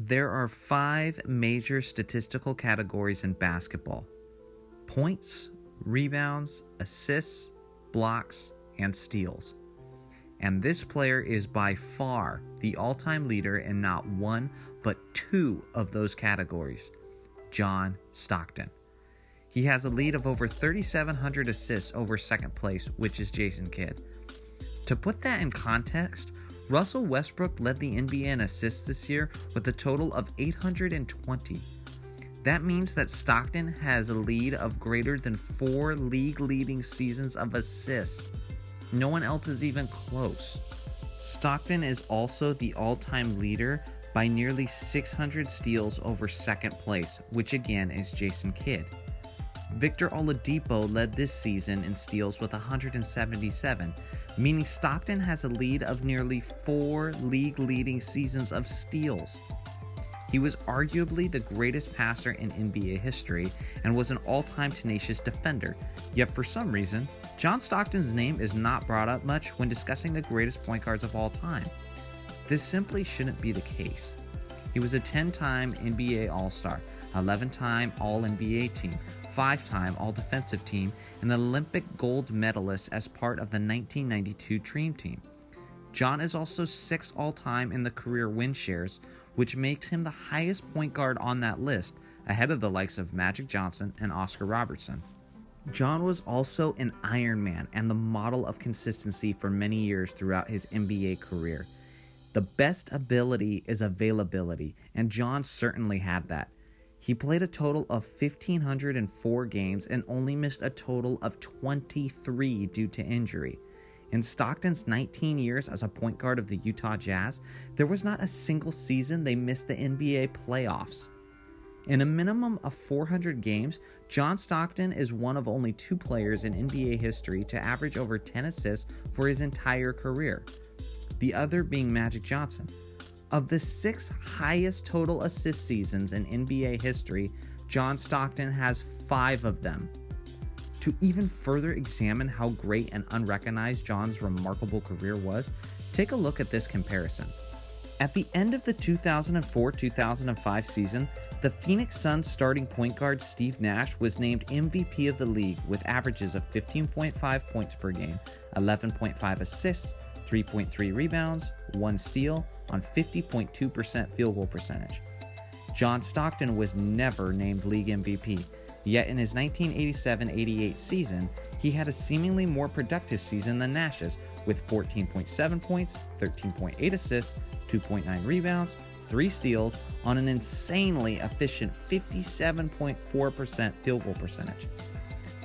There are 5 major statistical categories in basketball: points, rebounds, assists, blocks, and steals. And this player is by far the all-time leader in not one, but 2 of those categories: John Stockton. He has a lead of over 3,700 assists over second place, which is Jason Kidd. To put that in context, Russell Westbrook led the NBA in assists this year with a total of 820. That means that Stockton has a lead of greater than 4 league-leading seasons of assists. No one else is even close. Stockton is also the all-time leader by nearly 600 steals over second place, which again is Jason Kidd. Victor Oladipo led this season in steals with 177, meaning Stockton has a lead of nearly 4 league-leading seasons of steals. He was arguably the greatest passer in NBA history and was an all-time tenacious defender, yet for some reason, John Stockton's name is not brought up much when discussing the greatest point guards of all time. This simply shouldn't be the case. He was a 10-time NBA All-Star, 11-time All-NBA team, 5-time All-Defensive Team, and an Olympic gold medalist as part of the 1992 Dream Team. John is also 6th all-time in the career win shares, which makes him the highest point guard on that list, ahead of the likes of Magic Johnson and Oscar Robertson. John was also an Iron Man and the model of consistency for many years throughout his NBA career. The best ability is availability, and John certainly had that. He played a total of 1,504 games and only missed a total of 23 due to injury. In Stockton's 19 years as a point guard of the Utah Jazz, there was not a single season they missed the NBA playoffs. In a minimum of 400 games, John Stockton is one of only 2 players in NBA history to average over 10 assists for his entire career, the other being Magic Johnson. Of the 6 highest total assist seasons in NBA history, John Stockton has 5 of them. To even further examine how great and unrecognized John's remarkable career was, take a look at this comparison. At the end of the 2004-2005 season, the Phoenix Suns starting point guard Steve Nash was named MVP of the league with averages of 15.5 points per game, 11.5 assists, 3.3 rebounds, 1 steal on 50.2% field goal percentage. John Stockton was never named league MVP, yet in his 1987-88 season, he had a seemingly more productive season than Nash's with 14.7 points, 13.8 assists, 2.9 rebounds, 3 steals on an insanely efficient 57.4% field goal percentage.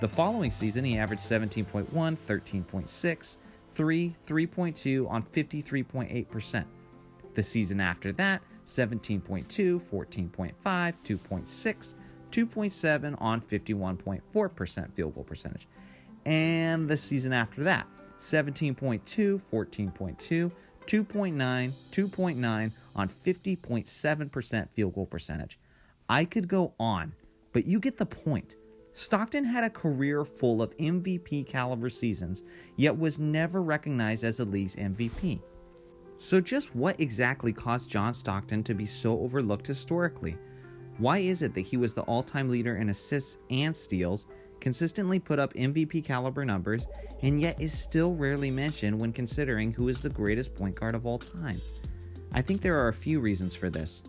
The following season, he averaged 17.1, 13.6, 3.2 on 53.8%. The season after that, 17.2, 14.5, 2.6, 2.7 on 51.4% field goal percentage. And the season after that, 17.2, 14.2, 2.9, 2.9 on 50.7% field goal percentage. I could go on, but you get the point. Stockton had a career full of MVP caliber seasons, yet was never recognized as the league's MVP. So just what exactly caused John Stockton to be so overlooked historically? Why is it that he was the all-time leader in assists and steals, consistently put up MVP caliber numbers, and yet is still rarely mentioned when considering who is the greatest point guard of all time? I think there are a few reasons for this.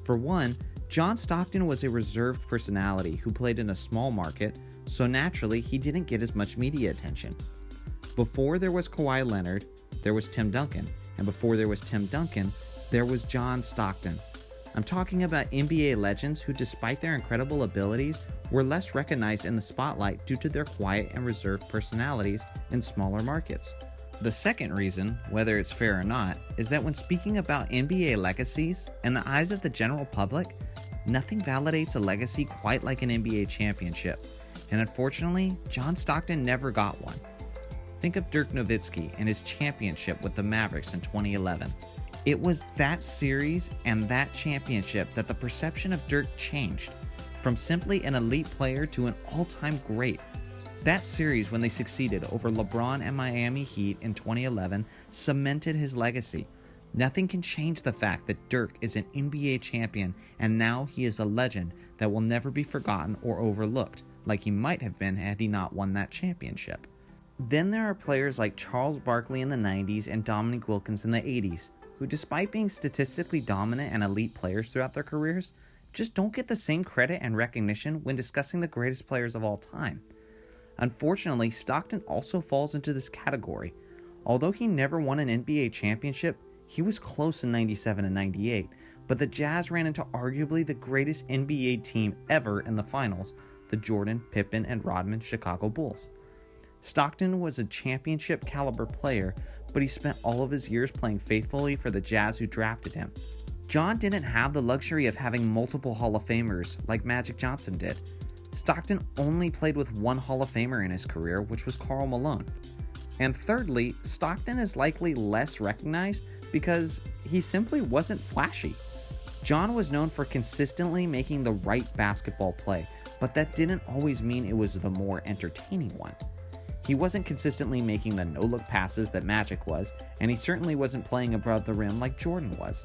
For one, John Stockton was a reserved personality who played in a small market, so naturally he didn't get as much media attention. Before there was Kawhi Leonard, there was Tim Duncan, and before there was Tim Duncan, there was John Stockton. I'm talking about NBA legends who, despite their incredible abilities, were less recognized in the spotlight due to their quiet and reserved personalities in smaller markets. The second reason, whether it's fair or not, is that when speaking about NBA legacies, in the eyes of the general public, nothing validates a legacy quite like an NBA championship, and unfortunately, John Stockton never got one. Think of Dirk Nowitzki and his championship with the Mavericks in 2011. It was that series and that championship that the perception of Dirk changed, from simply an elite player to an all-time great. That series, when they succeeded over LeBron and Miami Heat in 2011, cemented his legacy. Nothing can change the fact that Dirk is an NBA champion and now he is a legend that will never be forgotten or overlooked, like he might have been had he not won that championship. Then there are players like Charles Barkley in the 90s and Dominique Wilkins in the 80s, who despite being statistically dominant and elite players throughout their careers, just don't get the same credit and recognition when discussing the greatest players of all time. Unfortunately, Stockton also falls into this category. Although he never won an NBA championship, he was close in 97 and 98, but the Jazz ran into arguably the greatest NBA team ever in the finals, the Jordan, Pippen, and Rodman Chicago Bulls. Stockton was a championship caliber player, but he spent all of his years playing faithfully for the Jazz who drafted him. John didn't have the luxury of having multiple Hall of Famers like Magic Johnson did. Stockton only played with one Hall of Famer in his career, which was Karl Malone. And thirdly, Stockton is likely less recognized because he simply wasn't flashy. John was known for consistently making the right basketball play, but that didn't always mean it was the more entertaining one. He wasn't consistently making the no-look passes that Magic was, and he certainly wasn't playing above the rim like Jordan was.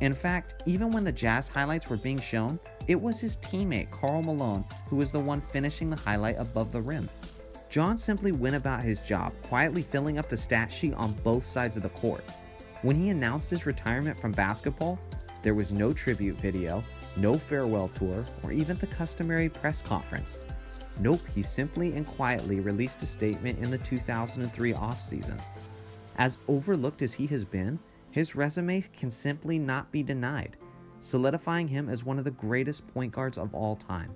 In fact, even when the Jazz highlights were being shown, it was his teammate Karl Malone who was the one finishing the highlight above the rim. John simply went about his job, quietly filling up the stat sheet on both sides of the court. When he announced his retirement from basketball, there was no tribute video, no farewell tour, or even the customary press conference. Nope, he simply and quietly released a statement in the 2003 offseason. As overlooked as he has been, his resume can simply not be denied, solidifying him as one of the greatest point guards of all time.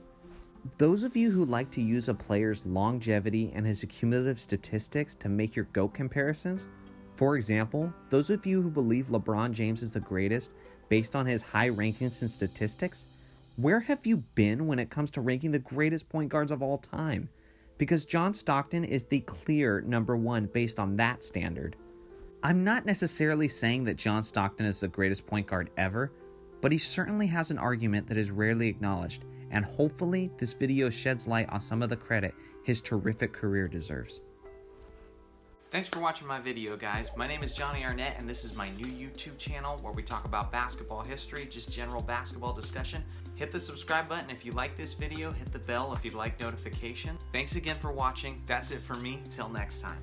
Those of you who like to use a player's longevity and his accumulative statistics to make your GOAT comparisons, for example, those of you who believe LeBron James is the greatest based on his high rankings and statistics, where have you been when it comes to ranking the greatest point guards of all time? Because John Stockton is the clear number one based on that standard. I'm not necessarily saying that John Stockton is the greatest point guard ever, but he certainly has an argument that is rarely acknowledged, and hopefully this video sheds light on some of the credit his terrific career deserves. Thanks for watching my video, guys. My name is Johnny Arnett, and this is my new YouTube channel where we talk about basketball history, just general basketball discussion. Hit the subscribe button if you like this video, hit the bell if you'd like notification. Thanks again for watching. That's it for me. Till next time.